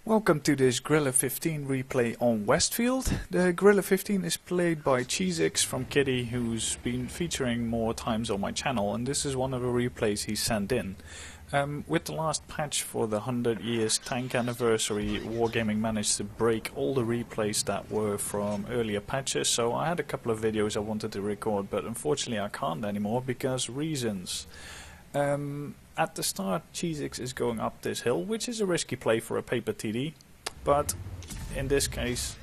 Welcome to this Grille 15 replay on Westfield. The Grille 15 is played by Cheezix from Kitty, who's been featuring more times on my channel, and this is one of the replays he sent in. With the last patch for the 100 years tank anniversary, Wargaming managed to break all the replays that were from earlier patches, so I had a couple of videos I wanted to record, but unfortunately I can't anymore because reasons. At the start, Cheezix is going up this hill, which is a risky play for a paper TD, but in this case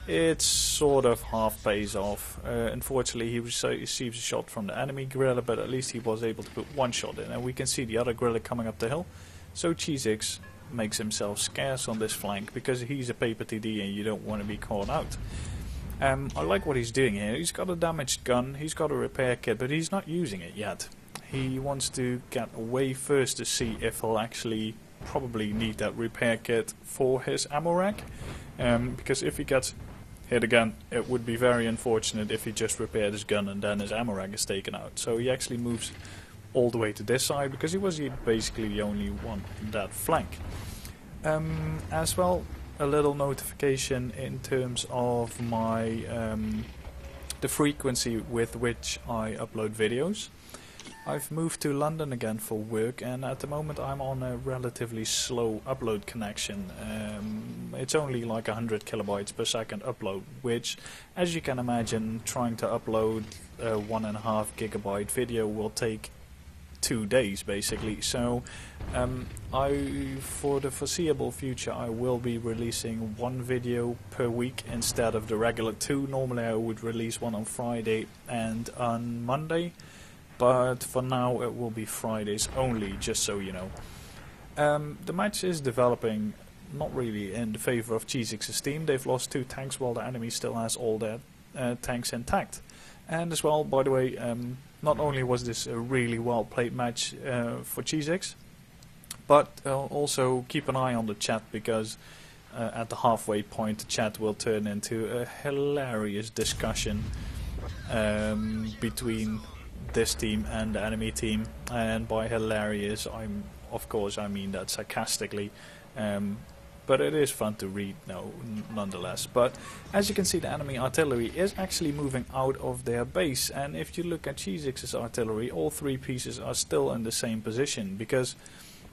it's sort of half pays off. Unfortunately he receives a shot from the enemy Grille, but at least he was able to put one shot in, and we can see the other Grille coming up the hill. So Cheezix makes himself scarce on this flank because he's a paper TD and you don't want to be caught out. I like what he's doing here. He's got a damaged gun, he's got a repair kit, but he's not using it yet. He wants to get away first to see if he'll actually probably need that repair kit for his ammo rack. Because if he gets hit again, it would be very unfortunate if he just repaired his gun and then his ammo rack is taken out. So he actually moves all the way to this side because he was basically the only one on that flank. As well, a little notification in terms of my the frequency with which I upload videos. I've moved to London again for work, and at the moment I'm on a relatively slow upload connection. It's only like 100 kilobytes per second upload, which, as you can imagine, trying to upload a 1.5 gigabyte video will take 2 days basically. So for the foreseeable future I will be releasing one video per week instead of the regular 2. Normally I would release one on Friday and on Monday, but for now it will be Fridays only, just so you know. The match is developing not really in the favor of Cheezix's team. They've lost 2 tanks while the enemy still has all their tanks intact. And as well, by the way, not only was this a really well played match for Cheezix, but also keep an eye on the chat, because at the halfway point the chat will turn into a hilarious discussion between this team and the enemy team, and by hilarious I mean that sarcastically, but it is fun to read nonetheless. But as you can see, the enemy artillery is actually moving out of their base, and if you look at Cheezix's artillery, all 3 pieces are still in the same position, because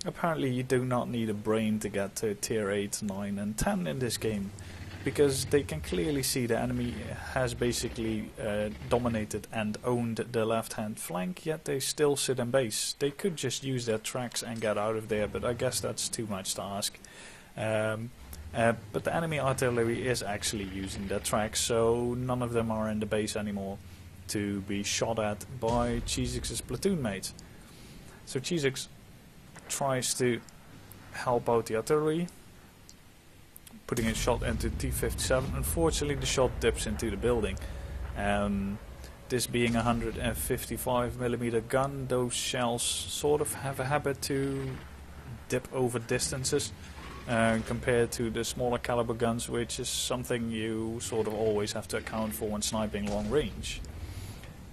apparently you do not need a brain to get to tier 8, 9 and 10 in this game, because they can clearly see the enemy has basically dominated and owned the left hand flank, yet they still sit in base. They could just use their tracks and get out of there, but I guess that's too much to ask. But the enemy artillery is actually using their tracks, so none of them are in the base anymore to be shot at by Cheezix's platoon mates. So Cheezix tries to help out the artillery, putting a shot into T-57. Unfortunately the shot dips into the building. This being a 155mm gun, those shells sort of have a habit to dip over distances compared to the smaller caliber guns, which is something you sort of always have to account for when sniping long range.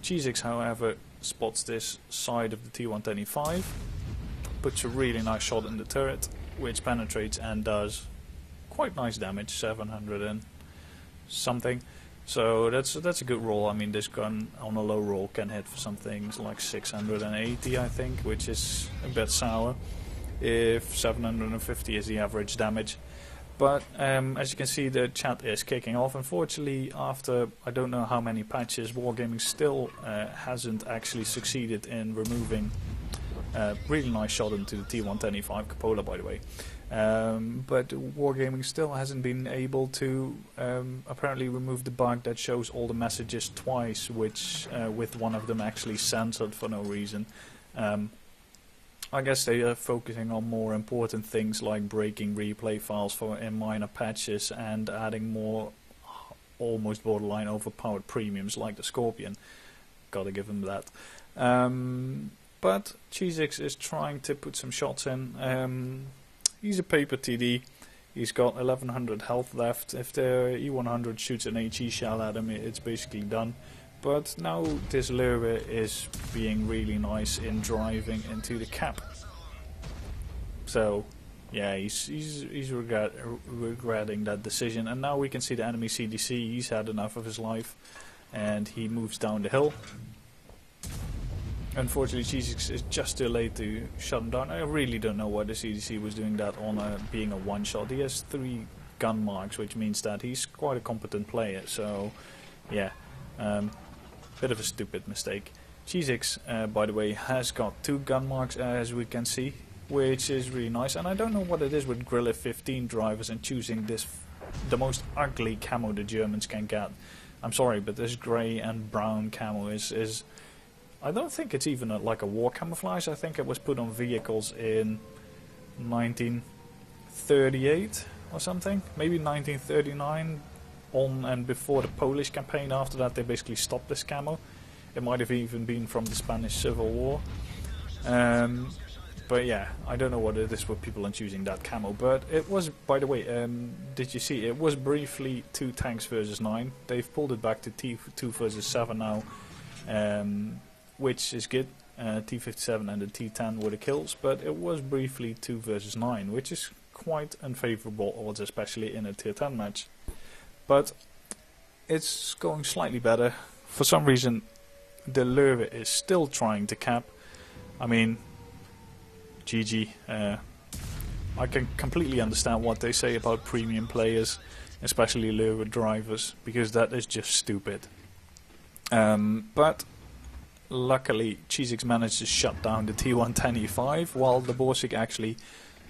Cheezix, however, spots this side of the T-125, puts a really nice shot in the turret, which penetrates and does quite nice damage, 700 and something. So that's a good roll. I mean, this gun on a low roll can hit for some things like 680, I think, which is a bit sour if 750 is the average damage. But as you can see, the chat is kicking off. Unfortunately, after I don't know how many patches, Wargaming still hasn't actually succeeded in removing really nice shot into the T-125 Cupola, by the way. But Wargaming still hasn't been able to apparently remove the bug that shows all the messages twice, which with one of them actually censored for no reason. I guess they are focusing on more important things like breaking replay files in minor patches and adding more almost borderline overpowered premiums like the Scorpion. Gotta give them that. But Cheezix is trying to put some shots in. He's a paper TD. He's got 1100 health left. If the E100 shoots an HE shell at him, it's basically done. But now this lure is being really nice in driving into the cap. So yeah, he's regretting that decision. And now we can see the enemy CDC. He's had enough of his life, and he moves down the hill. Unfortunately, Cheezix is just too late to shut him down. I really don't know why the CDC was doing that on being a one-shot. He has 3 gun marks, which means that he's quite a competent player. So, yeah, bit of a stupid mistake. Cheezix, by the way, has got 2 gun marks, as we can see, which is really nice. And I don't know what it is with Grille 15 drivers and choosing the most ugly camo the Germans can get. I'm sorry, but this grey and brown camo is I don't think it's even like a war camouflage. I think it was put on vehicles in 1938 or something, maybe 1939, on and before the Polish campaign. After that, they basically stopped this camo. It might have even been from the Spanish Civil War. But yeah, I don't know what it is with people and choosing that camo. But it was, by the way, did you see, it was briefly 2 tanks versus 9. They've pulled it back to T2 versus 7 now, which is good. T57 and the T10 were the kills, but it was briefly 2 versus 9, which is quite unfavorable odds, especially in a tier 10 match. But it's going slightly better. For some reason, the Lurve is still trying to cap. I mean, GG. I can completely understand what they say about premium players, especially Lurve drivers, because that is just stupid. But luckily, Cheezix managed to shut down the T110E5, while the Borsig actually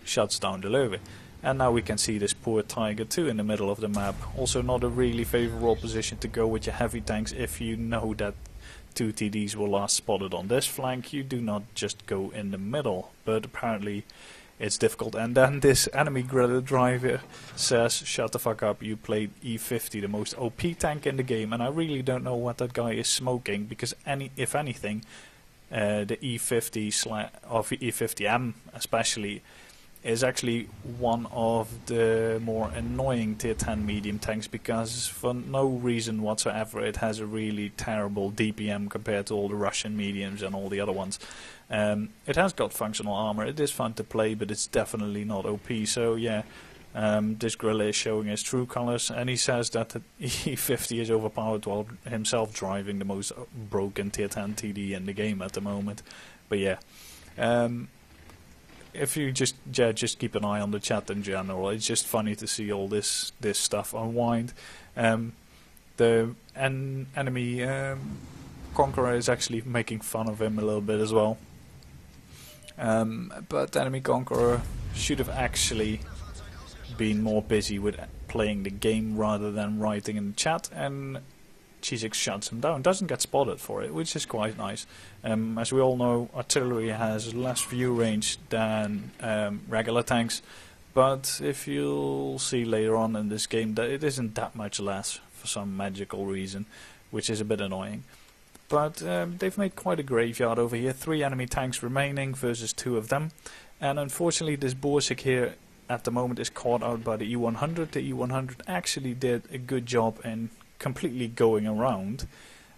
shuts down the Lurve. And now we can see this poor Tiger 2 in the middle of the map. Also not a really favorable position to go with your heavy tanks if you know that 2 TDs were last spotted on this flank. You do not just go in the middle, but apparently it's difficult. And then this enemy Grille driver says, shut the fuck up, you played E50, the most OP tank in the game. And I really don't know what that guy is smoking, because if anything, the E50 or E50M especially is actually one of the more annoying tier 10 medium tanks, because for no reason whatsoever it has a really terrible DPM compared to all the Russian mediums and all the other ones. It has got functional armor, it is fun to play, but it's definitely not OP. So yeah, this Grille is showing his true colors, and he says that the E50 is overpowered while himself driving the most broken tier 10 TD in the game at the moment. But yeah, if you just keep an eye on the chat in general, it's just funny to see all this stuff unwind. The enemy Conqueror is actually making fun of him a little bit as well. But enemy Conqueror should have actually been more busy with playing the game rather than writing in the chat, and Cheezix shuts him down. Doesn't get spotted for it, which is quite nice. As we all know, artillery has less view range than regular tanks, but if you'll see later on in this game that it isn't that much less for some magical reason, which is a bit annoying. But they've made quite a graveyard over here. 3 enemy tanks remaining versus 2 of them, and unfortunately this Borsig here at the moment is caught out by the E100. The E100 actually did a good job in completely going around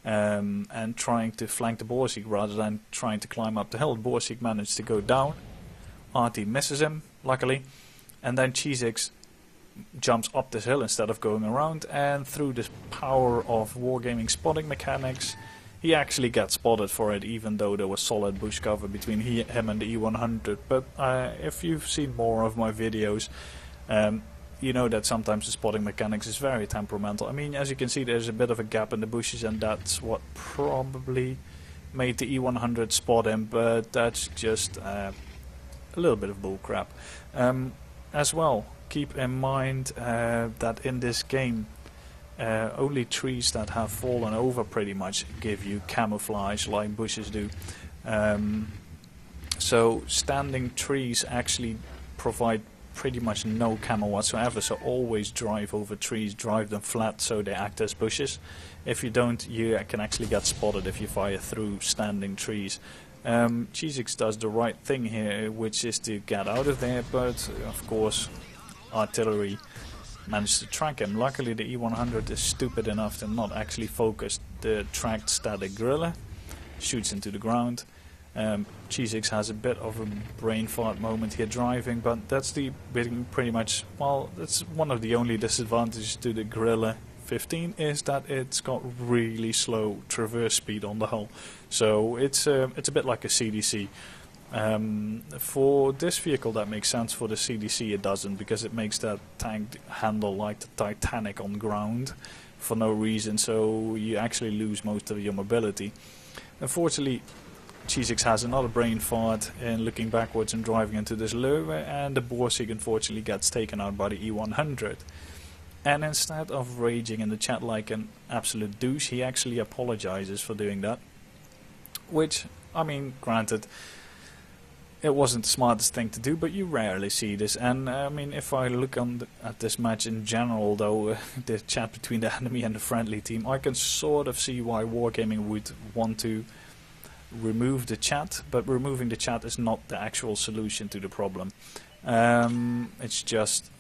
and trying to flank the Borsig rather than trying to climb up the hill. Borsig managed to go down. RT misses him, luckily, and then Cheezix jumps up this hill instead of going around, and through this power of wargaming spotting mechanics, he actually gets spotted for it, even though there was solid bush cover between him and the E100. But if you've seen more of my videos, you know that sometimes the spotting mechanics is very temperamental. I mean, as you can see, there's a bit of a gap in the bushes, and that's what probably made the E100 spot him, but that's just a little bit of bullcrap. As well, keep in mind that in this game, only trees that have fallen over pretty much give you camouflage like bushes do. So standing trees actually provide pretty much no camo whatsoever, so always drive over trees, drive them flat so they act as bushes. If you don't, you can actually get spotted if you fire through standing trees. Cheezix does the right thing here, which is to get out of there, but of course artillery managed to track him. Luckily the E100 is stupid enough to not actually focus the tracked static Grille, shoots into the ground. Cheezix has a bit of a brain fart moment here driving, but that's pretty much, well, that's one of the only disadvantages to the Grille 15 is that it's got really slow traverse speed on the hull. So it's a bit like a CDC. For this vehicle that makes sense, for the CDC it doesn't, because it makes that tank handle like the Titanic on ground for no reason, so you actually lose most of your mobility. Unfortunately, Cheezix has another brain fart in looking backwards and driving into this lure, and the Borsig unfortunately gets taken out by the E100. And instead of raging in the chat like an absolute douche, he actually apologizes for doing that. Which, I mean, granted, it wasn't the smartest thing to do, but you rarely see this. And I mean, if I look at this match in general, though, the chat between the enemy and the friendly team, I can sort of see why Wargaming would want to remove the chat, but removing the chat is not the actual solution to the problem. It's just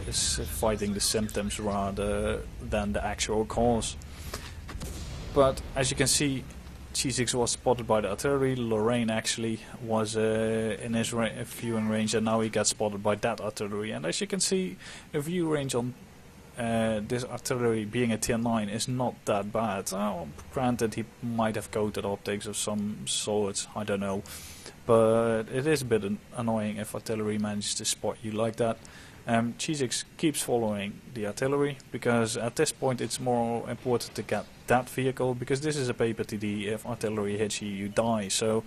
is fighting the symptoms rather than the actual cause. But as you can see, Cheezix was spotted by the artillery. Lorraine actually was in his viewing range, and now he gets spotted by that artillery. And as you can see, the view range on this artillery being a tier 9 is not that bad. Granted, he might have coated optics of some sort, I don't know. But it is a bit annoying if artillery manages to spot you like that. Cheezix keeps following the artillery, because at this point it's more important to get that vehicle, because this is a paper TD. If artillery hits you, you die. So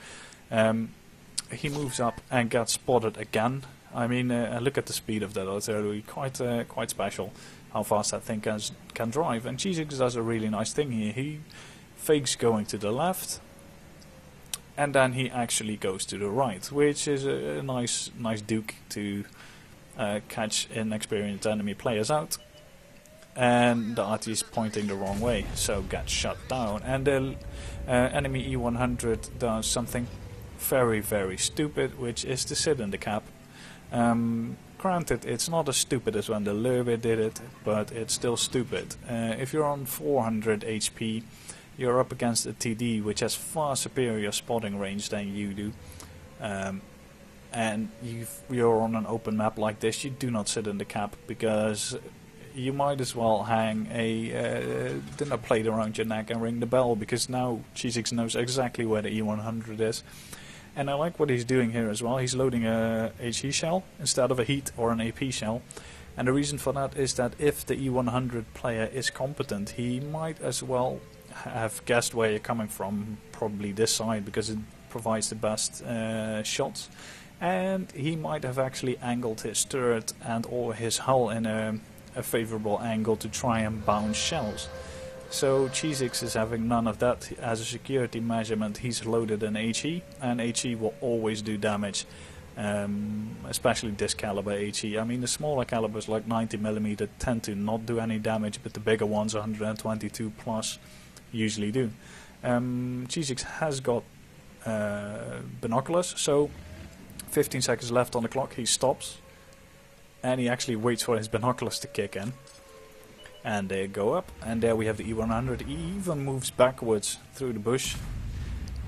he moves up and gets spotted again. I mean, look at the speed of that artillery, quite special how fast that thing can drive. And Cheezix does a really nice thing here. He fakes going to the left, and then he actually goes to the right, which is a nice duke to catch inexperienced enemy players out. And the RT is pointing the wrong way, so gets shut down. And the enemy E100 does something very, very stupid, which is to sit in the cap. Granted, it's not as stupid as when the Lurbe did it, but it's still stupid. If you're on 400 HP, you're up against a TD which has far superior spotting range than you do. And you're on an open map like this, you do not sit in the cap, because you might as well hang a dinner plate around your neck and ring the bell, because now Cheezix knows exactly where the E100 is. And I like what he's doing here as well. He's loading a HE shell instead of a heat or an AP shell. And the reason for that is that if the E100 player is competent, he might as well have guessed where you're coming from, probably this side, because it provides the best shots. And he might have actually angled his turret and or his hull in a favorable angle to try and bounce shells. So Cheezix is having none of that. As a security measurement, he's loaded an HE, and HE will always do damage, especially this caliber HE. I mean, the smaller calibers like 90mm tend to not do any damage, but the bigger ones, 122 plus, usually do. Cheezix has got binoculars, so 15 seconds left on the clock, he stops, and he actually waits for his binoculars to kick in. And they go up, and there we have the E100. He even moves backwards through the bush,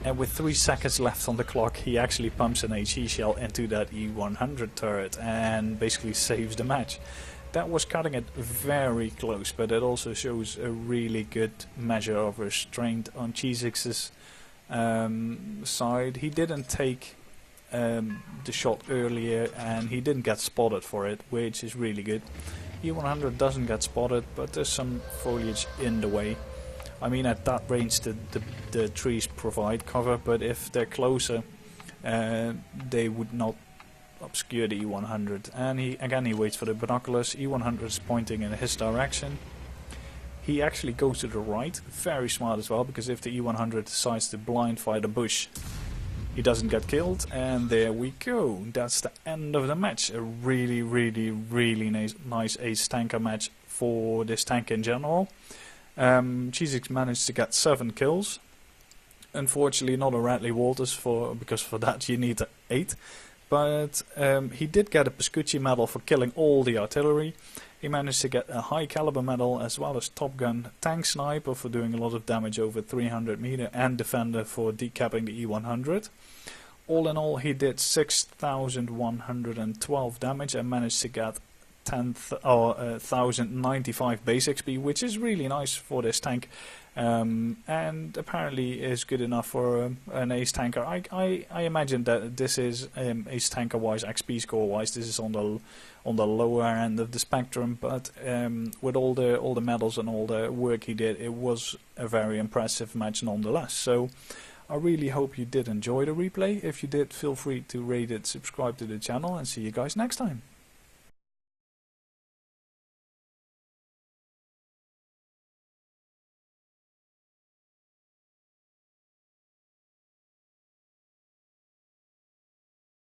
and with 3 seconds left on the clock, he actually pumps an HE shell into that E100 turret and basically saves the match. That was cutting it very close, but it also shows a really good measure of restraint on Cheezix's side. He didn't take the shot earlier, and he didn't get spotted for it, which is really good. E100 doesn't get spotted, but there's some foliage in the way. I mean, at that range the trees provide cover, but if they're closer, they would not obscure the E100. And he waits for the binoculars. E100 is pointing in his direction. He actually goes to the right, very smart as well, because if the E100 decides to blind fire the bush, he doesn't get killed, and there we go. That's the end of the match. A really, really, really nice ace tanker match for this tank in general. Cheezix managed to get 7 kills. Unfortunately, not a Radley Walters, because for that you need 8. but he did get a Pescucci medal for killing all the artillery. He managed to get a high caliber medal as well as Top Gun Tank Sniper for doing a lot of damage over 300 meter and Defender for decapping the E-100. All in all, he did 6,112 damage and managed to get 1,095 base XP, which is really nice for this tank, and apparently is good enough for an ace tanker. I imagine that this is ace tanker wise, XP score wise, this is on the lower end of the spectrum, but with all the medals and all the work he did, it was a very impressive match nonetheless. So I really hope you did enjoy the replay. If you did, feel free to rate it, subscribe to the channel, and see you guys next time.